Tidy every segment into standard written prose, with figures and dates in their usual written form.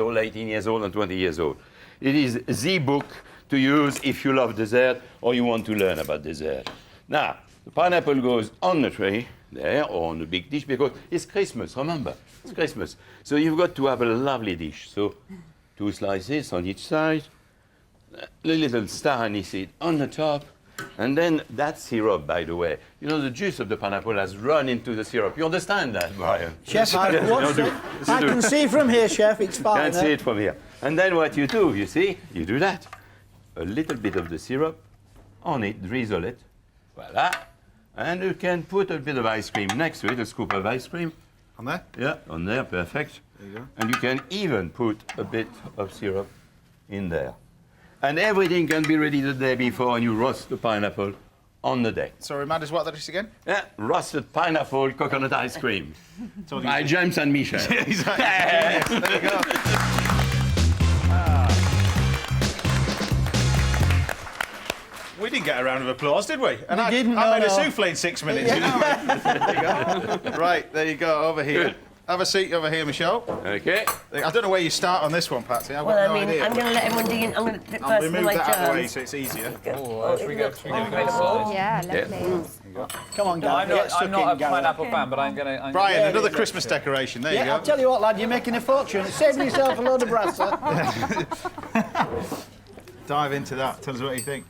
old, 18 years old, and 20 years old. It is the book to use if you love dessert or you want to learn about dessert. Now, the pineapple goes on the tray there or on the big dish because it's Christmas, remember, it's Christmas. So you've got to have a lovely dish. So 2 slices on each side, a little star anise seed on the top, and then that syrup, by the way, you know, the juice of the pineapple has run into the syrup. You understand that, Brian? Chef, I watched it. I can see from here, Chef, it's fine. Can't see it from here. And then what you do, you see, you do that. A little bit of the syrup on it, drizzle it, voila. And you can put a bit of ice cream next to it, a scoop of ice cream. On there? Yeah, on there, perfect. There you go. And you can even put a bit of syrup in there. And everything can be ready the day before, and you roast the pineapple on the day. So remind us what that is again? Yeah, roasted pineapple coconut ice cream. Told By James and Michel. Exactly. Yes, there you go. We didn't get a round of applause, did we? And I made a souffle in 6 minutes. Yeah. You know? There you go. Right, there you go, over here. Good. Have a seat over here, Michelle. Okay. I don't know where you start on this one, Patsy. I've got Well, no I mean, idea. I'm going to let everyone dig in. I'm going to dip I'll first with remove my that out of the way germs. so it's easier. Oh, Should we go incredible. Yeah, lovely. Come on, guys. I'm not a pineapple fan, but I'm going to... Brian, another Christmas decoration. There you Yeah, go. I'll tell you what, lad, you're making a fortune. Saving yourself a load of brasser. Dive into that. Tell us what you think.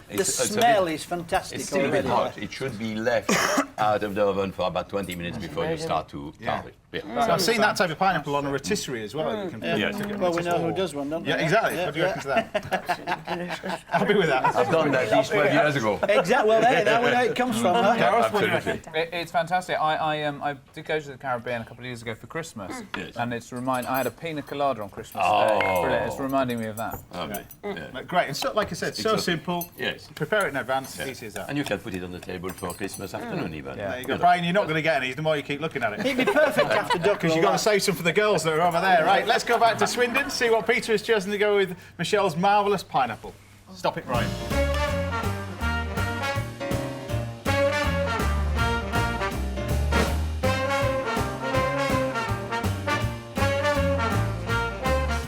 The smell is fantastic It's still a bit already. hot. It should be left out of the oven for about 20 minutes before you start to carve it. Yeah. So I've seen that type of pineapple on a rotisserie as well. You can Yes. Well, we know who does one, don't we? Yeah, exactly. What do you reckon to that? Happy with that? I've done that dish 12 years ago. Exactly. Well, there, now we know it comes from, huh? Absolutely. It's fantastic. I did go to the Caribbean a couple of years ago for Christmas, Yes. and I had a pina colada on Christmas Oh. Day. Brilliant. It's reminding me of that. Okay. Yeah. Great. And so, like I said, so a- simple. Yes. Prepare it in advance. Easy as that. And you can put it on the table for Christmas afternoon even. Yeah. There you go. Brian, you're not going to get any the more you keep looking at it. It'd be perfect after duck Because you've got to save some for the girls that are over there. Right, let's go back to Swindon, see what Peter has chosen to go with Michelle's marvellous pineapple. Stop it, Brian.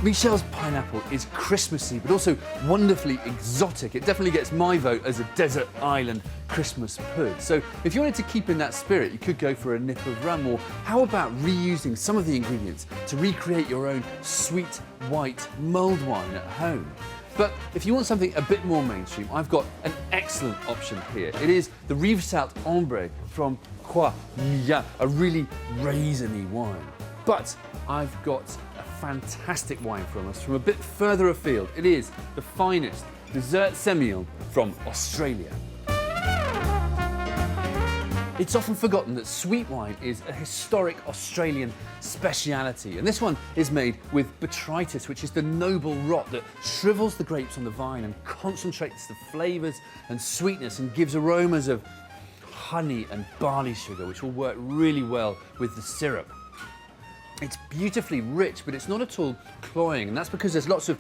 Michelle's pineapple is Christmassy, but also wonderfully exotic. It definitely gets my vote as a desert island Christmas pud. So if you wanted to keep in that spirit, you could go for a nip of rum, or how about reusing some of the ingredients to recreate your own sweet white mulled wine at home? But if you want something a bit more mainstream, I've got an excellent option here. It is the Rivesaltes Ambré from Croix Mia, a really raisiny wine. But I've got a fantastic wine from us from a bit further afield. It is the finest dessert semillon from Australia. It's often forgotten that sweet wine is a historic Australian speciality, and this one is made with botrytis, which is the noble rot that shrivels the grapes on the vine and concentrates the flavours and sweetness and gives aromas of honey and barley sugar, which will work really well with the syrup. It's beautifully rich, but it's not at all cloying, and that's because there's lots of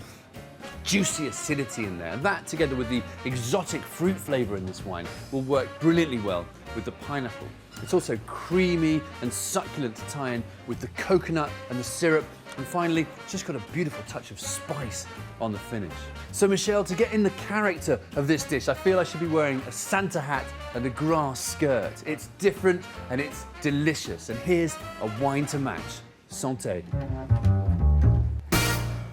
juicy acidity in there. And that, together with the exotic fruit flavour in this wine, will work brilliantly well with the pineapple. It's also creamy and succulent to tie in with the coconut and the syrup. And finally, it's just got a beautiful touch of spice on the finish. So Michelle, to get in the character of this dish, I feel I should be wearing a Santa hat and a grass skirt. It's different and it's delicious. And here's a wine to match. Santé.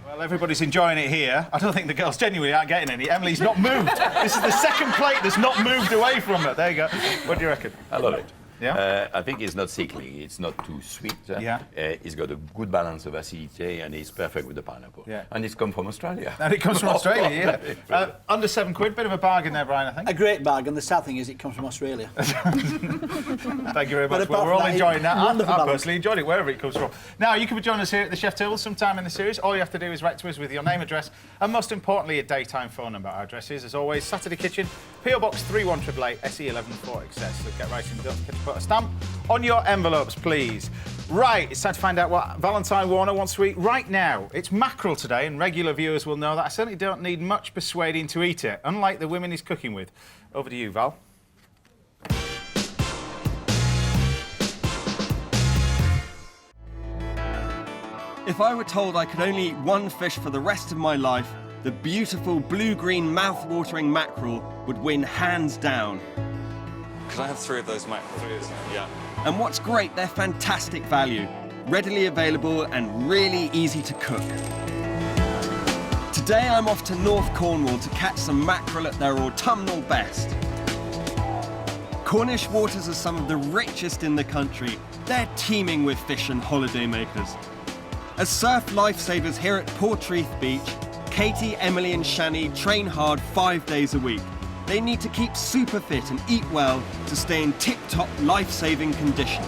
Well, everybody's enjoying it here. I don't think the girls genuinely aren't getting any. Emily's not moved. This is the second plate that's not moved away from her. There you go. What do you reckon? I love it. Yeah? I think it's not sickly, it's not too sweet. Yeah. It's got a good balance of acidity and it's perfect with the pineapple. Yeah. And it's come from Australia. And it comes from Australia, yeah. Under £7, bit of a bargain there, Brian, I think. A great bargain. The sad thing is it comes from Australia. Thank you very much. apart Well, we're from all that, enjoying that. wonderful I balance. personally enjoyed it, wherever it comes from. Now, you can be joining us here at the Chef Table sometime in the series. All you have to do is write to us with your name, address, and most importantly, a daytime phone number. Our address is, as always, Saturday Kitchen, PO Box 31888, SE11 4XS. So get right in, don't forget to put a stamp on your envelopes, please. Right, it's time to find out what Valentine Warner wants to eat right now. It's mackerel today, and regular viewers will know that I certainly don't need much persuading to eat it, unlike the women he's cooking with. Over to you, Val. If I were told I could only eat one fish for the rest of my life, the beautiful blue-green mouth-watering mackerel would win hands down. Could I have 3 of those mackerels? Yeah. And what's great, they're fantastic value, readily available and really easy to cook. Today I'm off to North Cornwall to catch some mackerel at their autumnal best. Cornish waters are some of the richest in the country. They're teeming with fish and holidaymakers. As surf lifesavers here at Portreath Beach, Katie, Emily and Shani train hard 5 days a week. They need to keep super fit and eat well to stay in tip-top life-saving condition.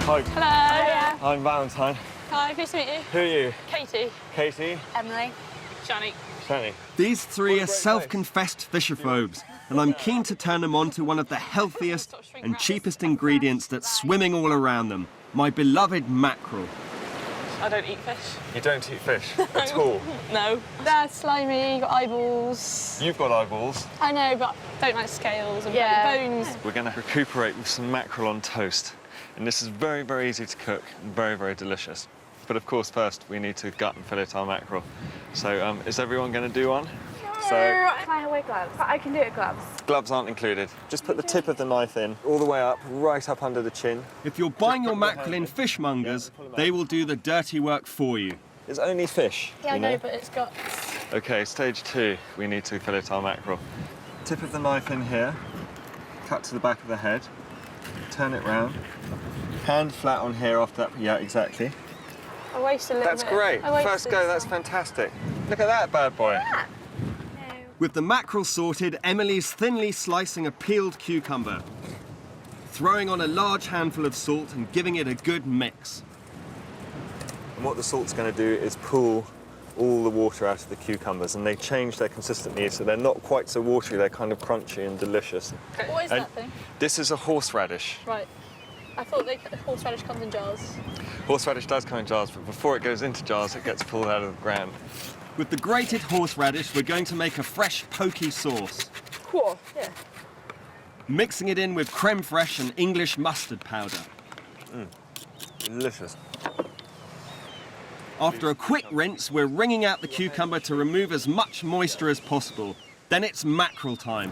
Hi. Hello. I'm Valentine. Hi, nice to meet you. Who are you? Katie. Katie. Emily. Shani. Shani. These 3 are self-confessed fishophobes, and I'm keen to turn them on to one of the healthiest and cheapest ingredients that's swimming all around them, my beloved mackerel. I don't eat fish. You don't eat fish at all? No. They're slimy, got eyeballs. You've got eyeballs. I know, but don't like scales and bones. We're going to recuperate with some mackerel on toast. And this is very, very easy to cook and very, very delicious. But of course, first we need to gut and fillet our mackerel. So is everyone going to do one? So I wear gloves, but I can do it with gloves. gloves aren't included. Just put the tip of the knife in, all the way up, right up under the chin. If you're buying your mackerel in fishmongers, they will do the dirty work for you. It's only fish. Yeah, I know, but it's got... OK, stage 2, we need to fillet our mackerel. Tip of the knife in here, cut to the back of the head, turn it round, hand flat on here after that. Yeah, exactly. I waste a little That's bit. great. I wasted First go, that's some. fantastic. Look at that bad boy. With the mackerel sorted, Emily's thinly slicing a peeled cucumber, throwing on a large handful of salt and giving it a good mix. And what the salt's going to do is pull all the water out of the cucumbers, and they change their consistency, so they're not quite so watery, they're kind of crunchy and delicious. What is And that thing? This is a horseradish. Right. I thought horseradish comes in jars. Horseradish does come in jars, but before it goes into jars, it gets pulled out of the ground. With the grated horseradish, we're going to make a fresh, pokey sauce, Cool. Yeah. mixing it in with creme fraiche and English mustard powder. Delicious. After a quick rinse, we're wringing out the cucumber to remove as much moisture as possible. Then it's mackerel time.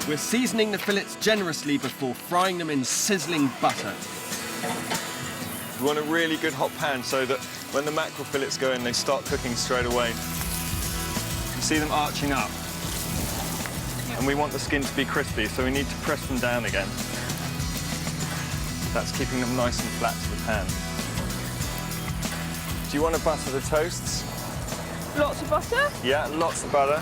We're seasoning the fillets generously before frying them in sizzling butter. You want a really good hot pan so that when the mackerel fillets go in, they start cooking straight away. You see them arching up. And we want the skin to be crispy, so we need to press them down again. That's keeping them nice and flat to the pan. Do you want to butter the toasts? Lots of butter? Yeah, lots of butter.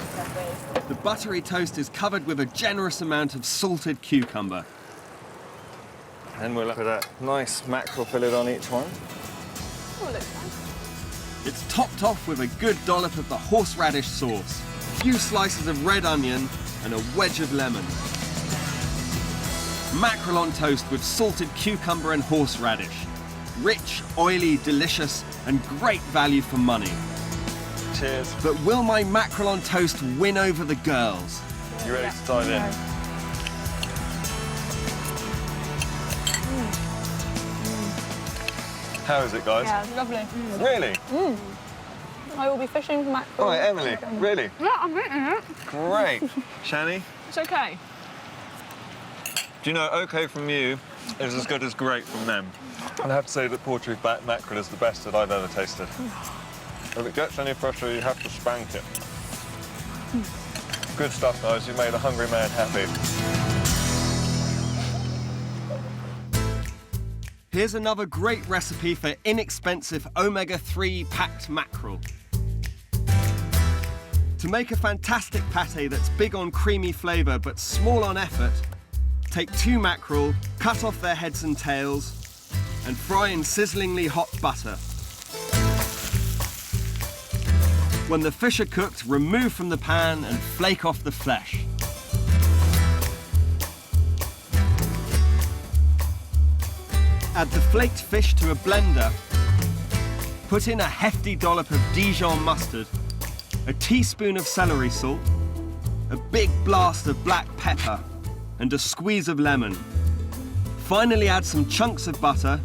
The buttery toast is covered with a generous amount of salted cucumber. Then we'll put a nice mackerel fillet on each one. Oh, looks nice. It's topped off with a good dollop of the horseradish sauce, a few slices of red onion, and a wedge of lemon. Mackerel on toast with salted cucumber and horseradish. Rich, oily, delicious, and great value for money. Cheers. But will my mackerel on toast win over the girls? You ready to dive in? How is it, guys? Yeah, lovely. Really? I will be fishing for mackerel. All right, Emily, really? Yeah, I'm eating it. Great. Shani, It's okay. do you know, OK from you is as good as great from them. And I have to say that Portreath mackerel is the best that I've ever tasted. If it gets any fresher, you have to spank it. Good stuff, guys. You made a hungry man happy. Here's another great recipe for inexpensive omega-3 packed mackerel. To make a fantastic pâté that's big on creamy flavour but small on effort, take 2 mackerel, cut off their heads and tails, and fry in sizzlingly hot butter. When the fish are cooked, remove from the pan and flake off the flesh. Add the flaked fish to a blender. Put in a hefty dollop of Dijon mustard, a teaspoon of celery salt, a big blast of black pepper, and a squeeze of lemon. Finally add some chunks of butter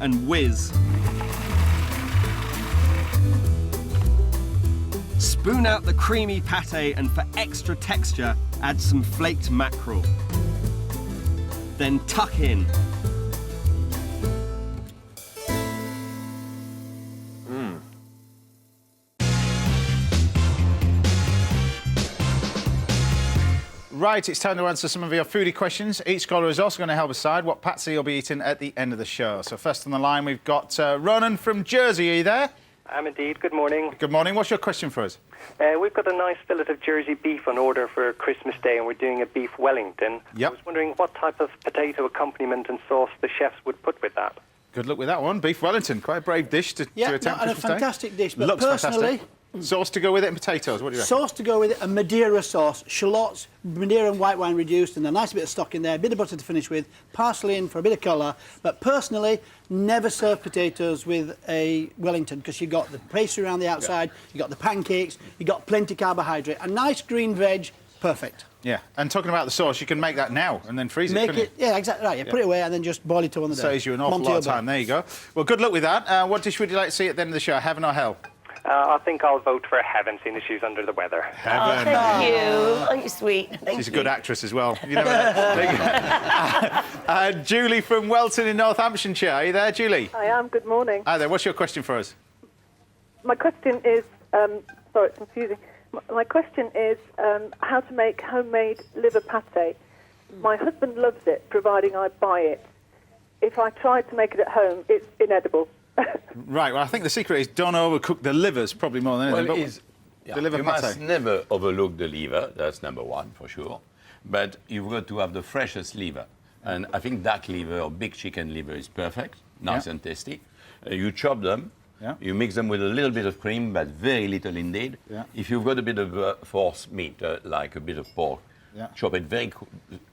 and whiz. Spoon out the creamy pâté and for extra texture, add some flaked mackerel. Then tuck in. Right, it's time to answer some of your foodie questions. Each scholar is also going to help decide what patsy you'll be eating at the end of the show. So first on the line, we've got Ronan from Jersey. Are you there? I'm indeed. Good morning. Good morning. What's your question for us? We've got a nice fillet of Jersey beef on order for Christmas Day, and we're doing a beef Wellington. Yep. I was wondering what type of potato accompaniment and sauce the chefs would put with that. Good luck with that one. Beef Wellington, quite a brave dish to attempt and a Christmas Day. fantastic dish. But Looks personally, fantastic. Sauce to go with it and potatoes, what do you reckon? sauce to go with it, a Madeira sauce, shallots, Madeira and white wine reduced, and a nice bit of stock in there, a bit of butter to finish with, parsley in for a bit of colour. But personally, never serve potatoes with a Wellington because you've got the pastry around the outside, you've got the pancakes, you've got plenty of carbohydrate. A nice green veg, perfect. Yeah, and talking about the sauce, you can make that now and then freeze it, Make couldn't it, yeah, exactly right. You put it away and then just boil it on the day. Saves you an awful lot of time. There you go. Well, good luck with that. What dish would you like to see at the end of the show, heaven or hell? I think I'll vote for heaven, seeing as she's under the weather. Heaven. Thank you. Aren't you sweet? Thank She's a you. good actress as well. You never know. Julie from Welton in Northamptonshire. Are you there, Julie? I am. Good morning. Hi there. What's your question for us? My question is, sorry, it's confusing. My question is how to make homemade liver pâté. My husband loves it, providing I buy it. If I tried to make it at home, it's inedible. Right, well, I think the secret is don't overcook the livers, probably more than anything. Well, but the liver you pâté. must never overlook the liver. That's number one, for sure. But you've got to have the freshest liver. And I think duck liver or big chicken liver is perfect, nice and tasty. You chop them. Yeah. You mix them with a little bit of cream, but very little indeed. Yeah. If you've got a bit of force meat, like a bit of pork, chop it very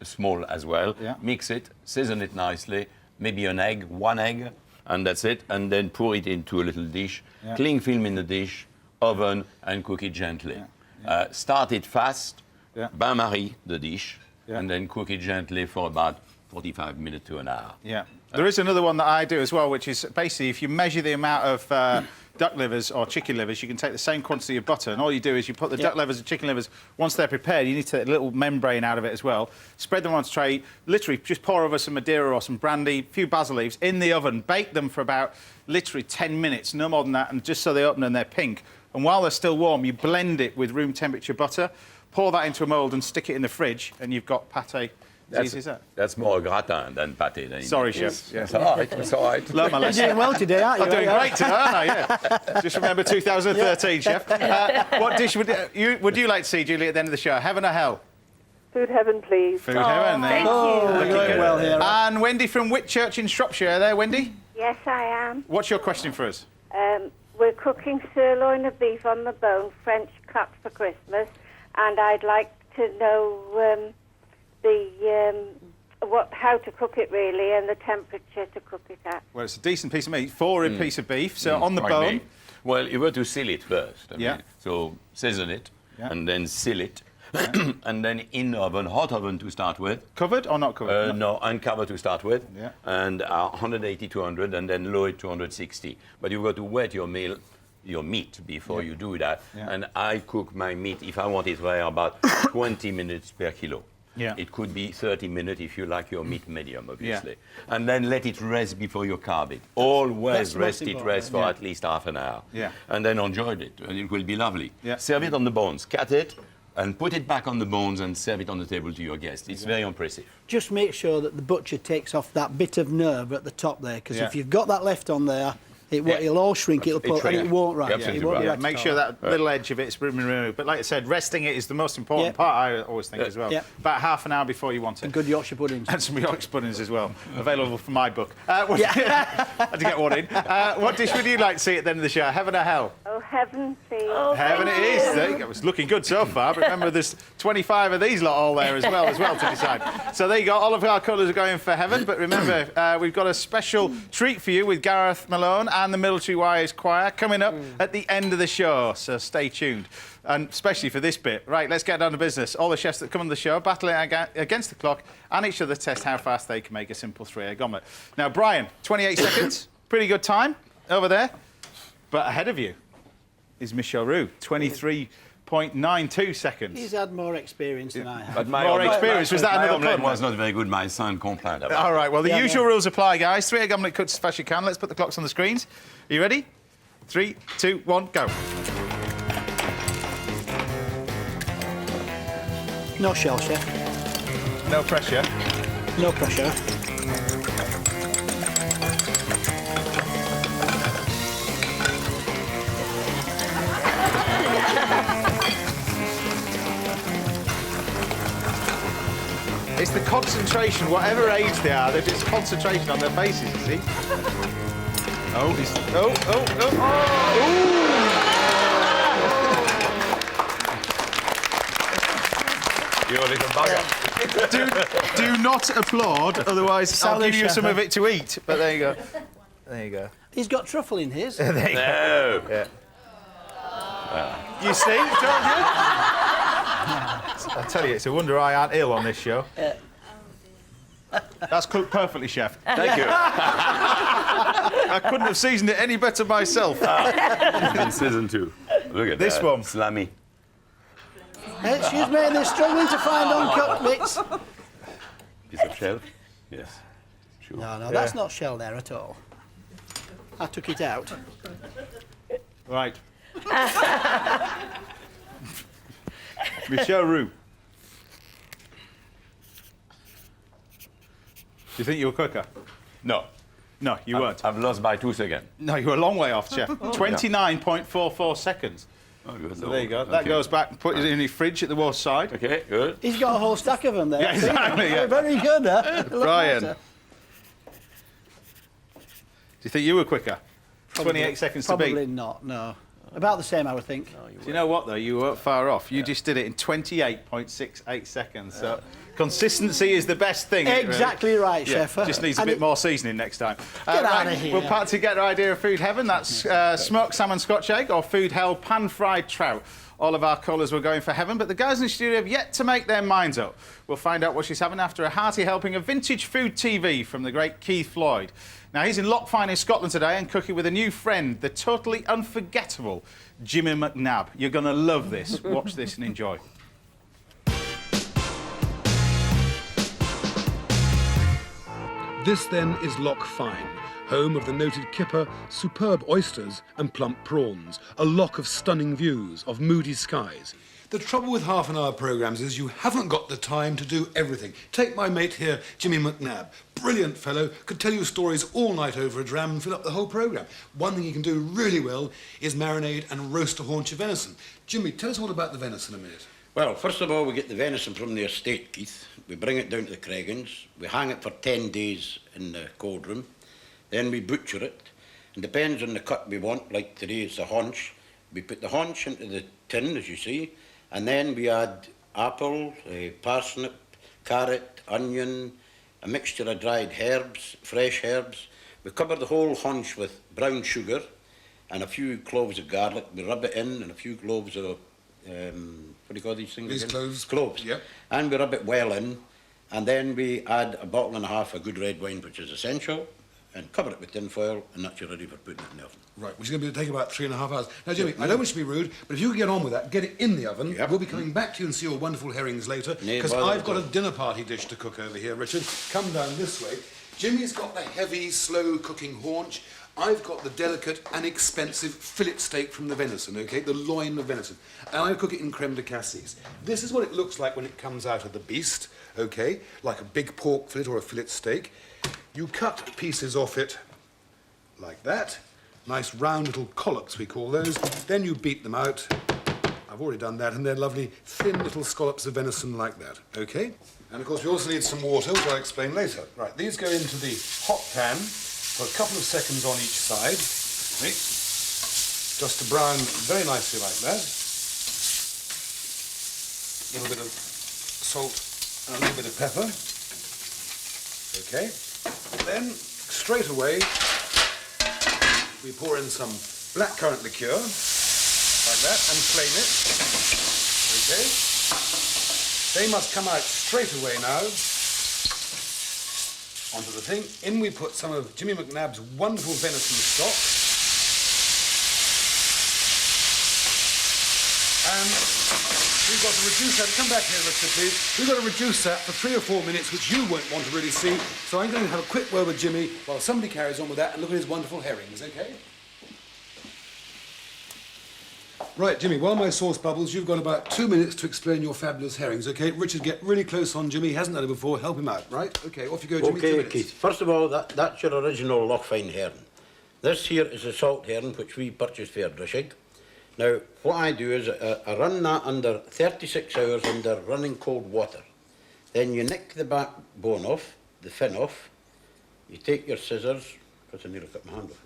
small as well. Yeah. Mix it, season it nicely, maybe an egg, one egg, and that's it. And then pour it into a little dish. Yeah. Cling film in the dish, oven, and cook it gently. Start it fast, bain-marie the dish, and then cook it gently for about 45 minutes to an hour. Yeah. There is another one that I do as well, which is basically if you measure the amount of duck livers or chicken livers, you can take the same quantity of butter, and all you do is you put the duck livers and chicken livers, once they're prepared, you need to take a little membrane out of it as well, spread them on a tray, literally just pour over some Madeira or some brandy, a few basil leaves, in the oven, bake them for about literally 10 minutes, no more than that, and just so they open and they're pink. And while they're still warm, you blend it with room temperature butter, pour that into a mould and stick it in the fridge, and you've got pâté. That's more gratin than pâté. Sorry, chef. It's all right. It's all right. Learn my lesson. You're doing well today, aren't you? I'm doing great today, aren't I? Yeah. Just remember 2013, chef. What dish would you like to see, Julie, at the end of the show? Heaven or hell? Food heaven, please. Food heaven. Thank you. Looking Going good. well here. And Wendy from Whitchurch in Shropshire. There, Wendy? Yes, I am. What's your question for us? We're cooking sirloin of beef on the bone, French cut for Christmas, and I'd like to know how to cook it really and the temperature to cook it at. Well, it's a decent piece of meat, 4-rib piece of beef, so on the bone. Well, you got to seal it first. I Yeah. mean, so season it, Yeah. and then seal it, and then in oven, hot oven to start with. Covered or not covered? No, uncovered to start with, Yeah. and 180, 200, and then lower it to 160. But you've got to wet your meat before you do that. Yeah. And I cook my meat, if I want it rare, about 20 minutes per kilo. Yeah. It could be 30 minutes if you like your meat medium, obviously. And then let it rest before you carve it. Always That's the most rest it important, for at least half an hour. Yeah. And then enjoy it, and it will be lovely. Yeah. Serve it on the bones. Cut it, and put it back on the bones and serve it on the table to your guests. It's very impressive. Just make sure that the butcher takes off that bit of nerve at the top there, because Yeah. if you've got that left on there, it'll all shrink, and it won't right. Absolutely It won't be right. right Make at sure all. that little edge of it's removed. But like I said, resting it is the most important part, I always think, as well. Yeah. About half an hour before you want it. And good Yorkshire puddings. And some Yorkshire puddings as well, available from my book. Had to get one in. What dish would you like to see at the end of the show, heaven or hell? Oh, heaven, please. Heaven it is. There you go. It's looking good so far, but remember there's 25 of these lot all there as well to decide. So there you go, all of our colours are going for heaven, but remember, we've got a special treat for you with Gareth Malone and the Military Wires Choir coming up at the end of the show, so stay tuned. And especially for this bit. Right, let's get down to business. All the chefs that come on the show battling against the clock and each other test how fast they can make a simple 3-egg omelette. Now, Brian, 28 seconds. Pretty good time over there. But ahead of you is Michel Roux, 23.92 seconds. He's had more experience than I have. But More experience. Was that my another omelette pun? was not very good. My son complained about All right, well, the Yeah, usual yeah. rules apply, guys. 3-egg omelette cooked as fast as you can. Let's put the clocks on the screens. Are you ready? 3, 2, 1, go. No shell, chef. No pressure. No pressure. It's the concentration, whatever age they are, there's just concentration on their faces, you see. Oh, he's... Oh, oh, oh, You little bugger. do not applaud, otherwise I'll Salad give you some chef. of it to eat. But there you go. There you go. He's got truffle in his. There you go. No. Yeah. You see, told you. I tell you, it's a wonder I aren't ill on this show. That's cooked perfectly, chef. Thank you. I couldn't have seasoned it any better myself. In season 2. Look at This that. one. Slimy. Excuse me, they're struggling to find uncut bits. Piece of shell? Yes. Sure. No, that's not shell there at all. I took it out. Right. Michel Roux. Do you think you were quicker? No. No, you weren't. I've lost by 2 seconds. No, you were a long way off, chef. 29.44 seconds. Oh, good. So there you go. That goes back, put it in your fridge at the wall side. Okay, good. He's got a whole stack of them there. Yeah, exactly, yeah. Very good, huh? Brian. Do you think you were quicker? 28 seconds to beat. Probably not, no. About the same, I would think. Do you know what, though? You weren't far off. You just did it in 28.68 seconds. So consistency is the best thing. isn't it, really? Exactly right, Yeah, chef. just needs a And bit it- more seasoning next time. Get outta here. We'll part to get our idea of food heaven. That's smoked salmon Scotch egg or food hell pan-fried trout. All of our colours were going for heaven, but the guys in the studio have yet to make their minds up. We'll find out what she's having after a hearty helping of vintage food TV from the great Keith Floyd. Now, he's in Lochfine in Scotland today and cooking with a new friend, the totally unforgettable Jimmy McNabb. You're going to love this. Watch this and enjoy. This then is Loch Fyne, home of the noted kipper, superb oysters and plump prawns, a loch of stunning views, of moody skies. The trouble with half-an-hour programmes is you haven't got the time to do everything. Take my mate here, Jimmy McNabb. Brilliant fellow, could tell you stories all night over a dram and fill up the whole programme. One thing he can do really well is marinade and roast a haunch of venison. Jimmy, tell us all about the venison a minute. Well, first of all, we get the venison from the estate, Keith. We bring it down to the Craigans. We hang it for 10 days in the cold room. Then we butcher it. And depends on the cut we want, like today it's a haunch. We put the haunch into the tin, as you see, and then we add apple, parsnip, carrot, onion, a mixture of dried herbs, fresh herbs. We cover the whole haunch with brown sugar and a few cloves of garlic. We rub it in and a few cloves of what do you call these things? These again? cloves? Cloves. Yep. And we rub it well in, and then we add a bottle and a half of good red wine, which is essential, and cover it with tin foil, and that's you ready for putting it in the oven. Right, which is going to take about 3.5 hours. Now, Jimmy, I don't wish to be rude, but if you could get on with that, get it in the oven. Yep. We'll be coming back to you and see your wonderful herrings later, Nay, because bother I've got a at all. dinner party dish to cook over here, Richard. Come down this way. Jimmy's got the heavy, slow-cooking haunch. I've got the delicate and expensive fillet steak from the venison, OK? The loin of venison. And I cook it in creme de cassis. This is what it looks like when it comes out of the beast, OK? Like a big pork fillet or a fillet steak. You cut pieces off it like that. Nice round little collops, we call those. Then you beat them out. I've already done that, and they're lovely thin little scallops of venison like that, OK? And of course we also need some water, which I'll explain later. Right, these go into the hot pan for a couple of seconds on each side. Okay. Just to brown very nicely like that. A little bit of salt and a little bit of pepper. OK. Then, straight away, we pour in some blackcurrant liqueur, like that, and flame it. Okay. They must come out straight away now. Onto the thing. In we put some of Jimmy McNabb's wonderful venison stock. And we've got to reduce that. Come back here, Richard, please. We've got to reduce that for 3 or 4 minutes, which you won't want to really see. So I'm going to have a quick word with Jimmy while somebody carries on with that and look at his wonderful herrings, okay? Right, Jimmy, while my sauce bubbles, you've got about 2 minutes to explain your fabulous herrings, okay? Richard, get really close on Jimmy. He hasn't done it before. Help him out, right? Okay, off you go, Jimmy. 2 Okay, minutes. Keith. First of all, that's your original Lochfine herring. This here is a salt herring, which we purchased for Drishig. Now, what I do is I run that under 36 hours under running cold water. Then you nick the backbone off, the fin off. You take your scissors, because I nearly cut my hand off,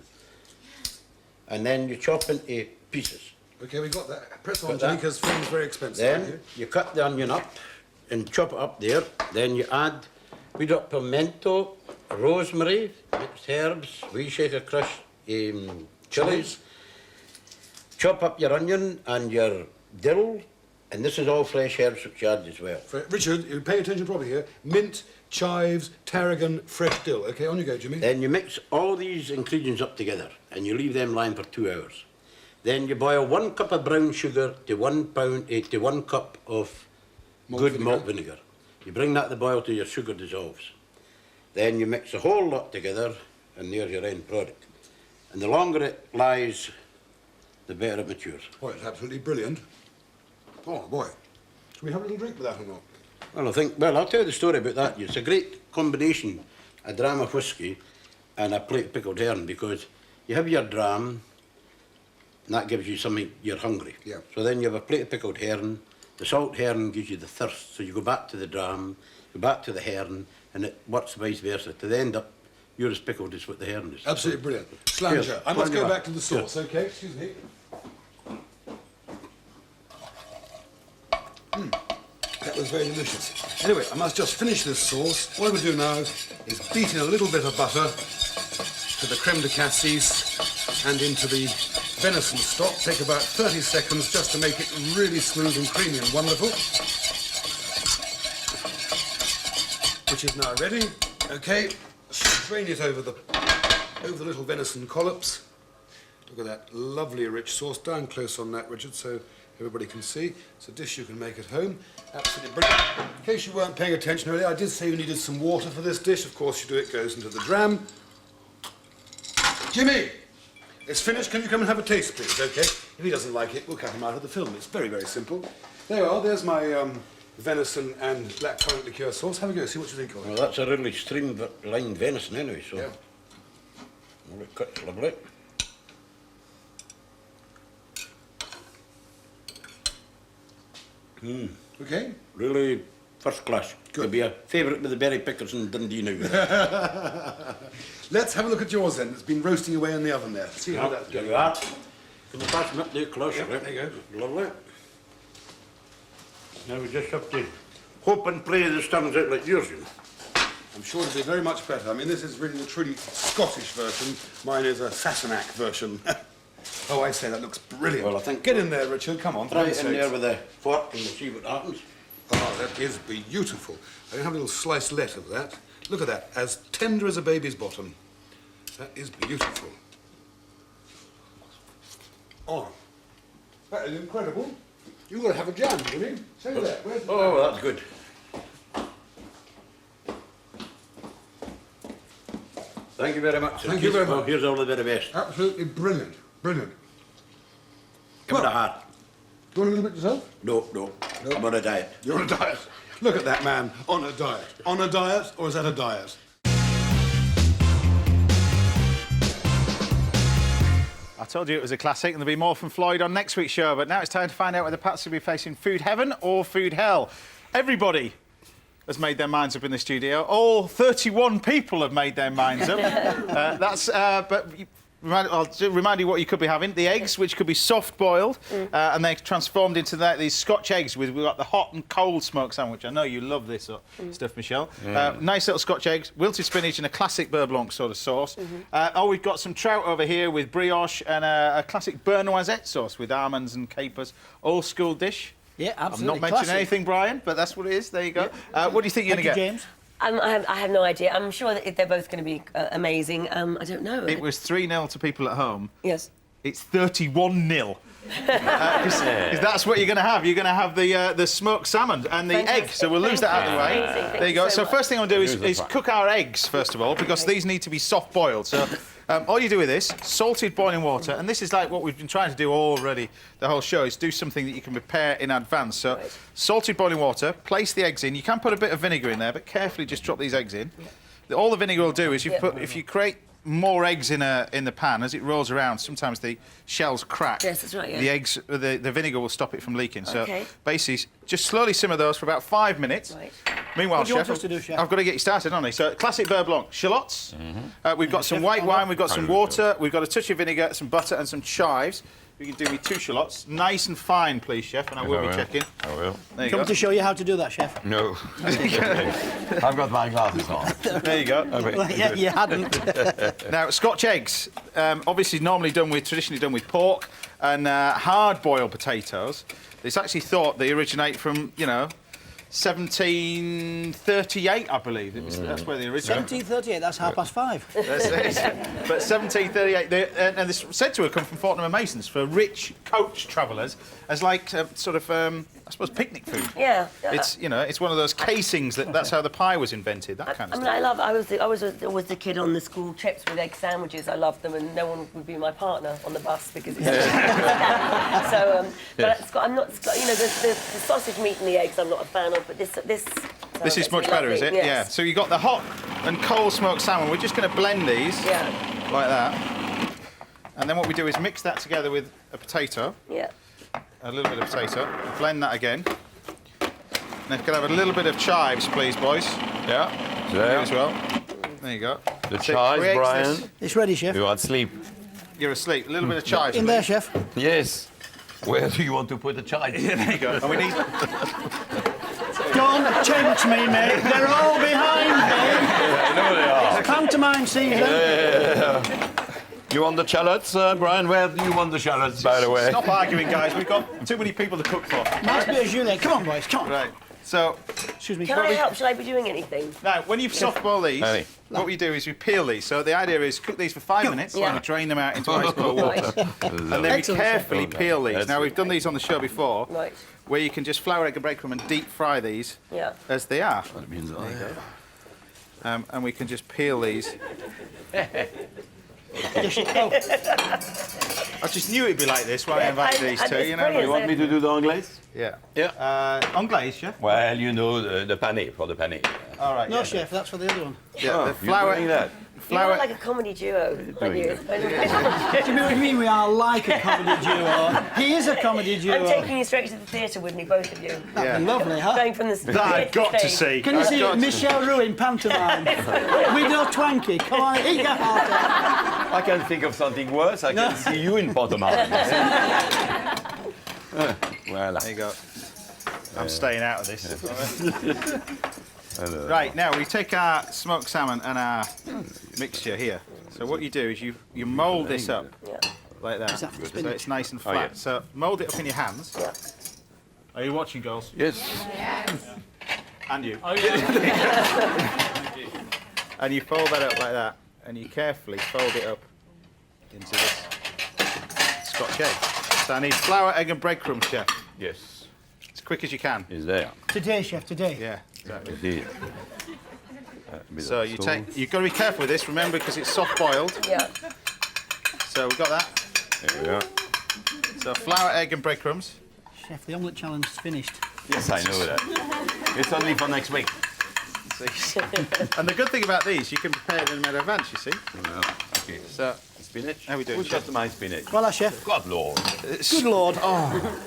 and then you chop into pieces. Okay, we got that. Press on, Got Jimmy, that. because film's very expensive. Then you cut the onion up and chop it up there. Then you add, we got pimento, rosemary, mixed herbs, wee shake of crushed chilies. Chop up your onion and your dill, and this is all fresh herbs which you add as well. Richard, you pay attention properly here. Mint, chives, tarragon, fresh dill. Okay, on you go, Jimmy. Then you mix all these ingredients up together and you leave them lying for 2 hours. Then you boil 1 cup of brown sugar to 1 cup of good malt vinegar. You bring that to the boil till your sugar dissolves. Then you mix the whole lot together and there's your end product. And the longer it lies, the better it matures. Boy, it's absolutely brilliant. Oh, boy. Should we have a little drink with that or not? Well, I'll tell you the story about that. It's a great combination, a dram of whiskey and a plate of pickled herring, because you have your dram, and that gives you something, you're hungry. Yeah. So then you have a plate of pickled herring, the salt herring gives you the thirst, so you go back to the dram, go back to the herring, and it works vice versa. To the end up, you're as pickled as what the herring is. Absolutely brilliant. Cheers. Slanger, I must Slanger. go back to the sauce, okay? Excuse me. That was very delicious. Anyway, I must just finish this sauce. What I will do now is beat in a little bit of butter to the creme de cassis and into the venison stock. Take about 30 seconds just to make it really smooth and creamy and wonderful. Which is now ready. Okay, strain it over the little venison collops. Look at that lovely rich sauce. Down close on that, Richard, so everybody can see. It's a dish you can make at home. Absolutely brilliant. In case you weren't paying attention earlier, I did say you needed some water for this dish. Of course you do. It goes into the dram. Jimmy, it's finished. Can you come and have a taste, please? Okay. If he doesn't like it, we'll cut him out of the film. It's very, very simple. There you are. There's my venison and blackcurrant liqueur sauce. Have a go. See what you think of it. Well, that's a really streamlined venison anyway, so... Yeah. Well, it cuts lovely. Okay. Really first class. Could be a favourite with the berry pickers in Dundee now. Let's have a look at yours then. It's been roasting away in the oven there. See how that's There going. you are. Can you pass them up there closer? Yep, there you go. Lovely. Now we just have to hope and pray this turns out like yours, you know. I'm sure it'll be very much better. I mean, this is really the truly Scottish version. Mine is a Sassenach version. Oh, I say, that looks brilliant. Well, I think... Get in there, Richard. Come on. Try for it in heaven's there sakes. with a fork and we'll see what happens. Oh, that is beautiful. I can have a little slicelet of that. Look at that. As tender as a baby's bottom. That is beautiful. Oh, that is incredible. You've got to have a jam, Jimmy. Say that. Where's the Oh, jam? that's good. Thank you very much. Thank you very Well, much. here's all the very best. Absolutely brilliant. Brilliant. Come on, a heart. Do you want a little bit yourself? No. I'm on a diet. You're on a diet. Look at that man, on a diet. On a diet, or is that a diet? I told you it was a classic, and there'll be more from Floyd on next week's show, but now it's time to find out whether Pats will be facing food heaven or food hell. Everybody has made their minds up in the studio. All 31 people have made their minds up. But I'll remind you what you could be having. The eggs, which could be soft-boiled, and they're transformed into these Scotch eggs. We've got the hot and cold smoked sandwich. I know you love this stuff, Michelle. Nice little Scotch eggs, wilted spinach and a classic beurre blanc sort of sauce. We've got some trout over here with brioche and a classic beurre noisette sauce with almonds and capers. Old school dish. Yeah, absolutely. I'm not mentioning anything, Brian, but that's what it is. There you go. What do you think you're going to get? James. I have no idea. I'm sure that they're both going to be amazing. I don't know. It was 3-0 to people at home. Yes. It's 31-0. Because that's what you're going to have. You're going to have the smoked salmon and the egg. So we'll lose that out of the way. Amazing. There you go. So much. first thing I'm going to do is cook our eggs, first of all, because these need to be soft-boiled. So all you do with this, salted boiling water, and this is like what we've been trying to do already the whole show, is do something that you can prepare in advance. So salted boiling water, place the eggs in. You can put a bit of vinegar in there, but carefully just drop these eggs in. All the vinegar will do is if you create more eggs in the pan, as it rolls around, sometimes the shells crack. Yes, that's right, yeah. The eggs, the vinegar will stop it from leaking. So basically, just slowly simmer those for about 5 minutes. Right. Meanwhile, What do you chef, want us to do, chef? I've got to get you started, haven't I? So classic beurre blanc, shallots. We've got some white wine. We've got some water. We've got a touch of vinegar, some butter, and some chives. You can do me 2 shallots, nice and fine, please, chef, and I will be checking. I will. There you Come go. to show you how to do that, chef. No. I've got my glasses on. There you go. Well, yeah, you hadn't. Now, Scotch eggs, obviously traditionally done with pork and hard-boiled potatoes. It's actually thought they originate from, 1738, I believe. That's where they originate. 1738, that's 5:30. That's it. But 1738, and it's said to have come from Fortnum and Masons for rich coach travellers as I suppose, picnic food. Yeah. It's it's one of those casings that's how the pie was invented. That kind of stuff. I was always the kid on the school trips with egg sandwiches. I loved them, and no one would be my partner on the bus because it's so. But I'm not. The sausage meat and the eggs, I'm not a fan of. But this is much better, is it? Yes. Yeah. So you got the hot and cold smoked salmon. We're just going to blend these like that, and then what we do is mix that together with a potato. Yeah. A little bit of potato. Blend that again. And if you could have a little bit of chives, please, boys. Yeah. There as well. There you go. The So it chives, creates Brian. this- It's ready, chef. You are asleep. You're asleep. A little bit of chives. In there, please. chef. Yes. Where do you want to put the chives? Yeah, there you go. And we need. Don't tempt me, mate. They're all behind me. I know they are. It's pantomime season. You want the shallots, Brian? Where do you want the shallots, by the way? Stop arguing, guys. We've got too many people to cook for. Nice bit of julienne. Come on, boys. Come on. Right. So, Excuse me. Can I help? Should I be doing anything? now, when you've soft boiled these, Hey. what we do is we peel these. So the idea is cook these for 5 minutes, Yeah. and we drain them out into ice cold water, and then we Excellent. carefully peel these. That's Now we've done these on the show before, Right. where you can just flour, egg, and breadcrumb and deep fry these Yeah. as they are. That means And we can just peel these. I just knew it'd be like this when I invited these two. it's You know. brilliant. You want me to do the anglaise? Yeah. Yeah. Anglaise, chef. Well, the penne, for the penne. All right. No, yeah. chef, that's for the other one. Yeah. Oh, the you're flour. doing that. You are like a comedy duo. aren't you? What do you mean we are like a comedy duo? He is a comedy duo. I'm taking you straight to the theatre with me, both of you. Yeah. Lovely, huh? Going from the That I've got to see. Can you I've see got to- Michelle Ruin pantomime? Widow Twanky, come on, eat your heart out. I can think of something worse. I can see you in pantomime. Voilà. There you go. I'm staying out of this. Right, now we take our smoked salmon and our mixture here. So what you do is you mould this up like that, so it's nice and flat. yeah. So mould it up in your hands. Are you watching, girls? Yes. And you. And you fold that up like that, and you carefully fold it up into this Scotch egg. So I need flour, egg, and breadcrumbs, chef. Yes. As quick as you can. Is there. Today, chef, today. Yeah, exactly. Indeed. So you've got to be careful with this, remember, because it's soft boiled. Yeah. So we've got that. There we go. So flour, egg, and breadcrumbs. Chef, the omelette challenge is finished. Yes, I know that. It's only for next week. And the good thing about these, you can prepare them in advance, you see. Okay. So, Spinach? how we doing, Who's chef? got my spinach? Voila, chef. God, Lord. Good Lord. Oh,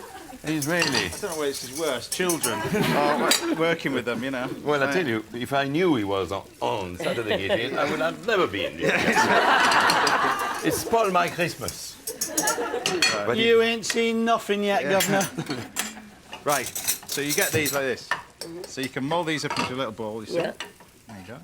he's really. I don't know which is worse, children or working with them, you know. Well, I tell you, if I knew he was on Saturday Kitchen, I would have never been. It's spoiled my Christmas. But You ain't seen nothing yet, Governor. Right, so you get these like this. So you can mould these up into a little ball, you see. Yeah. There you go.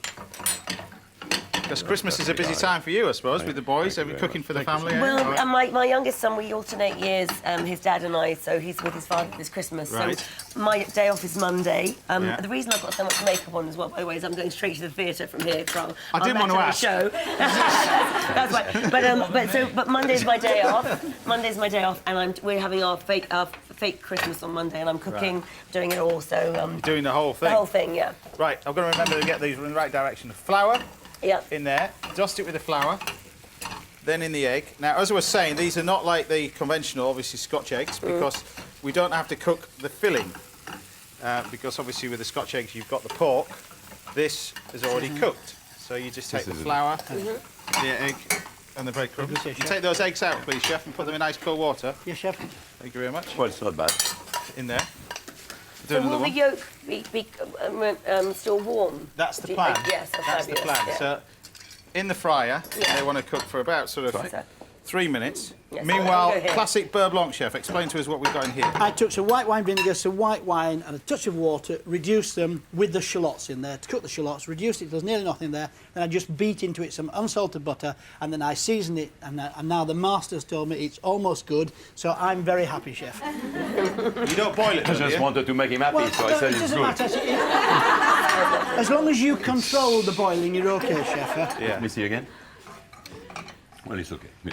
Because Christmas is a busy time for you, I suppose, with the boys. Are we cooking for the family? Well, eh? and my youngest son, we alternate years, his dad and I, so he's with his father this Christmas. Right. So my day off is Monday. Yeah. The reason I've got so much makeup on as well, by the way, is I'm going straight to the theatre from here. I didn't want to ask. Show. That's why. But Monday's my day off. Monday's my day off, and we're having our fake Christmas on Monday, and I'm cooking, doing it all. So You're doing the whole thing? The whole thing, yeah. Right, I've got to remember to get these in the right direction. The flour in there, dust it with the flour, then in the egg. Now, as I was saying, these are not like the conventional, obviously, Scotch eggs, because we don't have to cook the filling, because obviously with the Scotch eggs you've got the pork. This is already cooked. So you just take the flour, the egg, and the breadcrumbs. You take those eggs out, please, Chef, and put them in ice cold water. Yes, Chef. Thank you very much. Well, it's not bad. In there. So will the yolk be still warm? That's the plan. Yes, that's the plan. Yeah. So, in the fryer, they want to cook for about sort of 3 minutes. Yes, Meanwhile, I'll go here. classic Beurre Blanc, Chef, explain to us what we've got in here. I took some white wine vinegar, some white wine and a touch of water, reduced them with the shallots in there, to cook the shallots, reduced it, there's nearly nothing there, then I just beat into it some unsalted butter, and then I seasoned it, and now the master's told me it's almost good, so I'm very happy, Chef. You don't boil it, I just wanted to make him happy, so I said it it's doesn't good. matter. As long as you control the boiling, you're okay, Chef. Huh? Let me see again. Well, it's okay. No,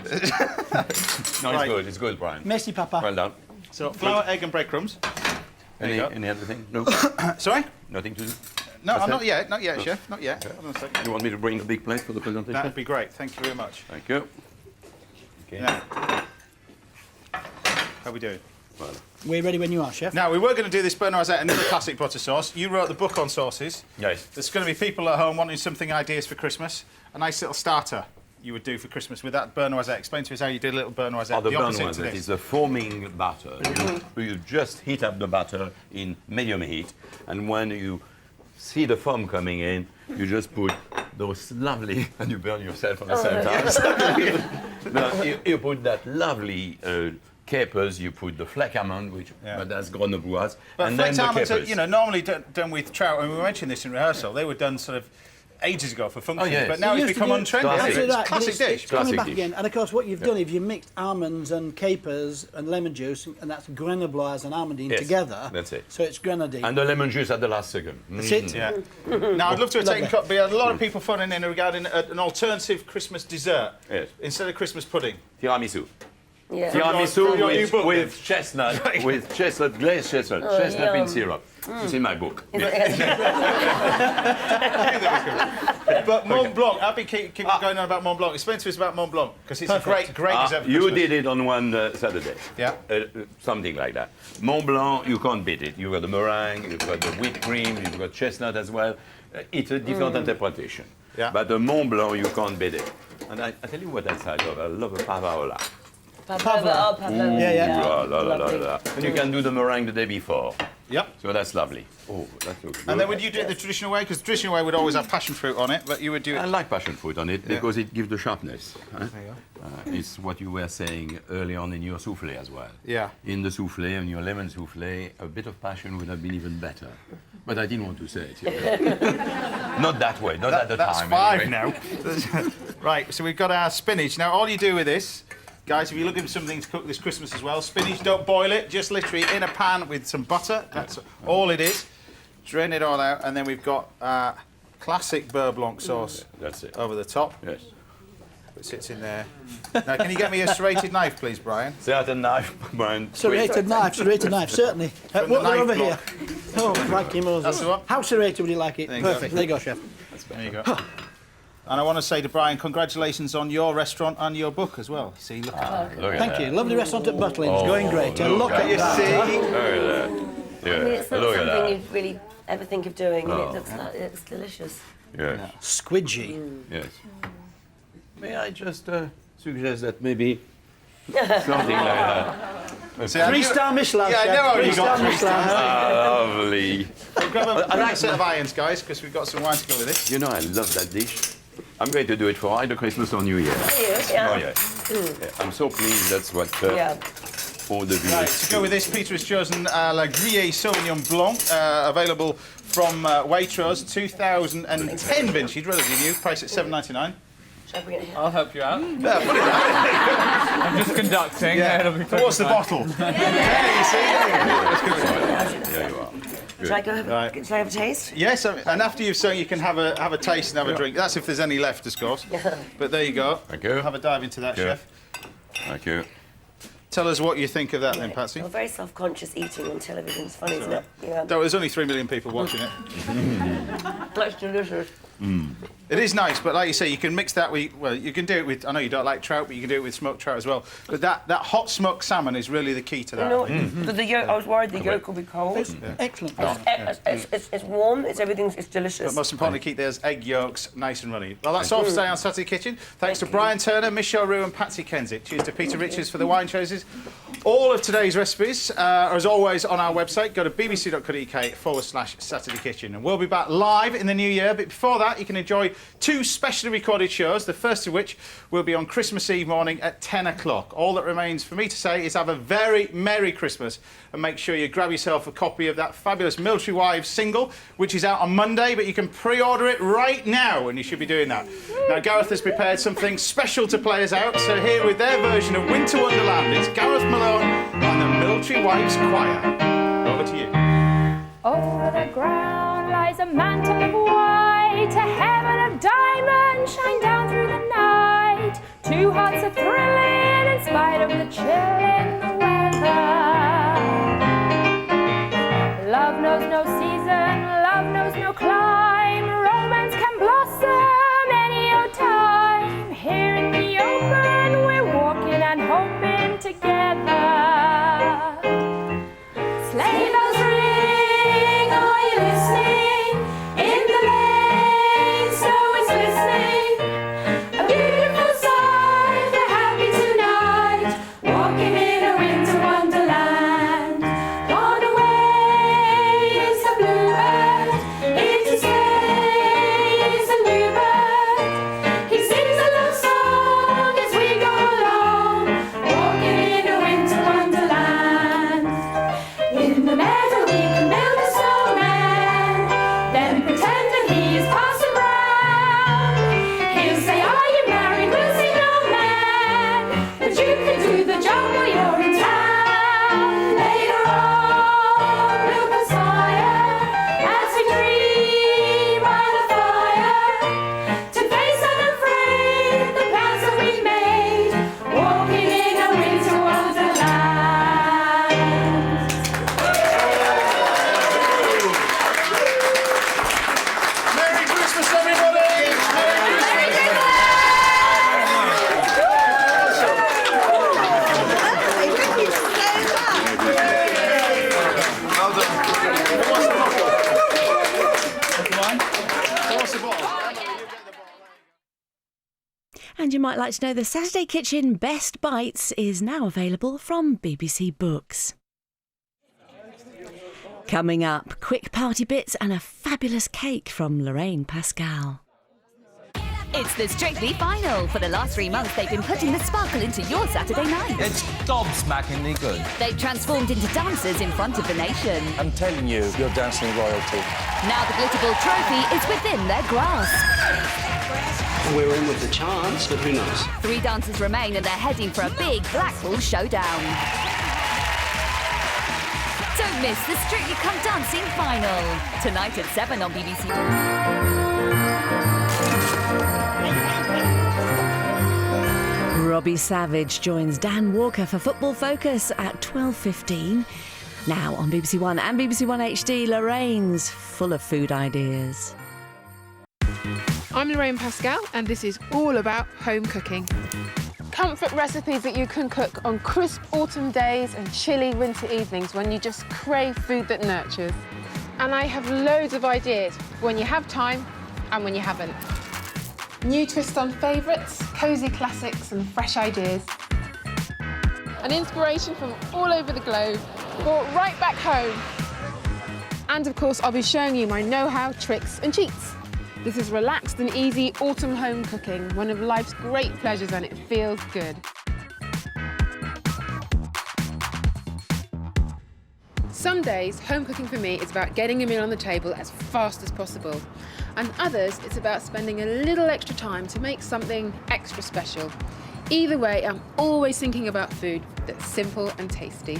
it's good. It's good, Brian. Merci, Papa. Well done. So, flour, egg and breadcrumbs. Any other thing? No? Sorry? Nothing to do? No, That's not it? yet, not yet, No. Chef, not yet. Hold on a second. You want me to bring a big plate for the presentation? That'd be great, thank you very much. Thank you. Okay. Now, how are we doing? Well, We're ready when you are, Chef. Now, we were going to do this Beurre Noisette, another classic butter sauce. You wrote the book on sauces. Yes. There's going to be people at home wanting something ideas for Christmas. A nice little starter you would do for Christmas with that Beurre Noisette. Explain to us how you did a little Beurre Noisette. the Beurre opposite to Noisette this. is a foaming batter. You just heat up the butter in medium heat, and when you see the foam coming in, you just put those lovely, and you burn yourself at the same time. No, you put that lovely capers, you put the flake almond, which but that's Grenobloise, But and then flaked the almonds are, capers. you know, normally done with trout, and we mentioned this in rehearsal, they were done sort of ages ago for functions, yes. but now You it's used to become do- untrendy. Classic. It's Right, a classic but dish. It's coming Classic back dish. again. And of course, what you've done, if you mixed almonds and capers and lemon juice, and that's Grenobloise and almondine Yes, together. that's it. So it's grenadine. And the lemon juice at the last second. That's it. Yeah. Now, I'd love to have taken Lovely. we had a lot of people phoning in regarding an alternative Christmas dessert Yes. instead of Christmas pudding. Tiramisu. Yeah. From your Tiramisu new book, with chestnut, with chestnut, glazed chestnut, chestnut bean syrup. It's in my book. But Mont Blanc, I've been keep going on about Mont Blanc. Explain to us about Mont Blanc, because it's a great dessert for You Christmas. did it on one Saturday. Yeah. Something like that. Mont Blanc, you can't beat it. You've got the meringue, you've got the whipped cream, you've got chestnut as well. It's a different interpretation. Yeah. But the Mont Blanc, you can't beat it. And I tell you what else I love. I love a pavarola. Pavlova. Yeah. La, la, la, la, Lovely. la. And you can do the meringue the day before. Yep. So that's lovely. Oh, that looks good. And then would you do it the traditional way? Because the traditional way would always have passion fruit on it, but you would do I it... like passion fruit on it because it gives the sharpness. Huh? There you It's what you were saying early on in your soufflé as well. Yeah. In the soufflé, in your lemon soufflé, a bit of passion would have been even better. But I didn't want to say it. Not that way, not at the That's time. five anyway. now. Right, so we've got our spinach. Now, all you do with this, guys, if you're looking for something to cook this Christmas as well, spinach, don't boil it, just literally in a pan with some butter. That's all it is. Drain it all out, and then we've got classic Beurre Blanc sauce That's it. over the top. Yes. It sits in there. Now, can you get me a serrated knife, please, Brian? Certain knife, Brian. Serrated knife, certainly. From What the over knife here? Oh, crikey Moses. That's the one. How serrated would you like it? There you go. Perfect. There you go, Chef. There you go. And I want to say to Brian, congratulations on your restaurant and your book as well. See, look at that. Look at Thank that. you. Lovely restaurant at Butlins. Oh, Going great. look Look at at You that. see? Look at that. Yeah. I mean, it's not Look at something that. you'd really ever think of doing, Oh. and it's delicious. Yes. Squidgy. Yes. May I just suggest that maybe something like that? See, I knew- 3-star Michelin, Yeah, I Chef. know how you 3-star got 3 Michelin. stars. Lovely. Grab a set of irons, guys, because we've got some wine to go with it. You know, I love that dish. I'm going to do it for either Christmas or New Year. Yeah. Oh, yeah. Yeah, I'm so pleased. That's what all the viewers. Right, to go with this, Peter has chosen La Grillée Sauvignon Blanc, available from Waitrose, 2010 vintage, relatively new, priced at $7.99. I'll help you out. Yeah, put it down. I'm just conducting. Yeah. It'll be Towards the bottle. Yeah, you see. There you are. Shall I go have, shall I have a taste? Yes, and after you've sung, you can have a taste and have a drink. That's if there's any left, of course. But there you go. Thank you. Have a dive into that, Chef. Thank you. Tell us what you think of that then, Patsy. I'm very self-conscious eating on television. It's funny, isn't it? Yeah. There's only 3 million people watching it. That's delicious. It is nice, but like you say, you can mix that with, well, you can do it with, I know you don't like trout, but you can do it with smoked trout as well. But that hot smoked salmon is really the key to that. But the yolk, I was worried the yolk will be cold. It's excellent. It's warm, it's delicious. But most importantly, keep those egg yolks nice and runny. Well, that's all for today on Saturday Kitchen. Thanks to Brian Turner, Michelle Rue and Patsy Kensit. Cheers to Peter Richards for the wine choices. All of today's recipes are, as always, on our website. Go to bbc.co.uk/Saturday Kitchen. And we'll be back live in the new year. But before that, you can enjoy 2 specially recorded shows, the first of which will be on Christmas Eve morning at 10 o'clock. All that remains for me to say is have a very Merry Christmas and make sure you grab yourself a copy of that fabulous Military Wives single, which is out on Monday, but you can pre-order it right now, and you should be doing that. Now, Gareth has prepared something special to play us out, so here with their version of Winter Wonderland, it's Gareth Malone and the Military Wives Choir. Over to you. Over the ground lies a mantle of white, a heaven of diamonds shine down through the night. 2 hearts are thrilling in spite of the chill in the weather. Love knows no season, love knows no clime. Romance can blossom any old time. Here in the open, we're walking and hoping together. Sleigh bells ring, are you listening? In the lane, snow is glistening. A beautiful sight, they're happy tonight, walking in a winter wonderland. Gone away is the bluebird, here to stay is the new bird. He sings a love song as we go along, walking in a winter wonderland. In the meadow we can build a snowman, then pretend that he is Parson Brown. He'll say, are you married? We'll say, no man, but you can do the job while you're in town. Later on we'll conspire as we dream by the fire to face unafraid the plans that we made, walking in a winter wonderland. Merry Christmas, everybody! Well done. What's the bottle? And you might like to know the Saturday Kitchen Best Bites is now available from BBC Books. Coming up, quick party bits and a fabulous cake from Lorraine Pascal. It's the Strictly Final. For the last 3 months, they've been putting the sparkle into your Saturday night. It's gobsmackingly good. They've transformed into dancers in front of the nation. I'm telling you, you're dancing royalty. Now the Glitterball trophy is within their grasp. We're in with the chance, but who knows? 3 dancers remain and they're heading for a big Blackpool showdown. Don't miss the Strictly Come Dancing final. Tonight at 7 on BBC. Robbie Savage joins Dan Walker for Football Focus at 12:15. Now on BBC One and BBC One HD, Lorraine's full of food ideas. I'm Lorraine Pascal, and this is all about home cooking. Comfort recipes that you can cook on crisp autumn days and chilly winter evenings when you just crave food that nurtures. And I have loads of ideas for when you have time and when you haven't. New twist on favourites, cosy classics and fresh ideas. An inspiration from all over the globe, brought right back home. And of course, I'll be showing you my know-how, tricks and cheats. This is relaxed and easy autumn home cooking, one of life's great pleasures, and it feels good. Some days, home cooking for me is about getting a meal on the table as fast as possible. And others, it's about spending a little extra time to make something extra special. Either way, I'm always thinking about food that's simple and tasty.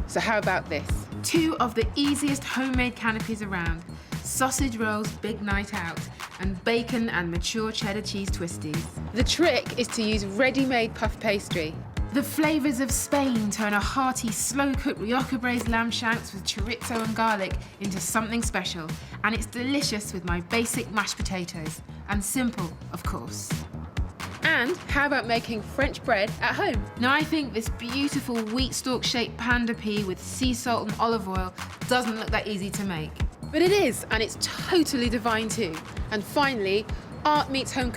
So how about this? 2 of the easiest homemade canopies around. Sausage rolls big night out, and bacon and mature cheddar cheese twisties. The trick is to use ready-made puff pastry. The flavours of Spain turn a hearty, slow-cooked Rioja braised lamb shanks with chorizo and garlic into something special, and it's delicious with my basic mashed potatoes. And simple, of course. And how about making French bread at home? Now, I think this beautiful wheat stalk-shaped panda pea with sea salt and olive oil doesn't look that easy to make. But it is, and it's totally divine too. And finally, art meets home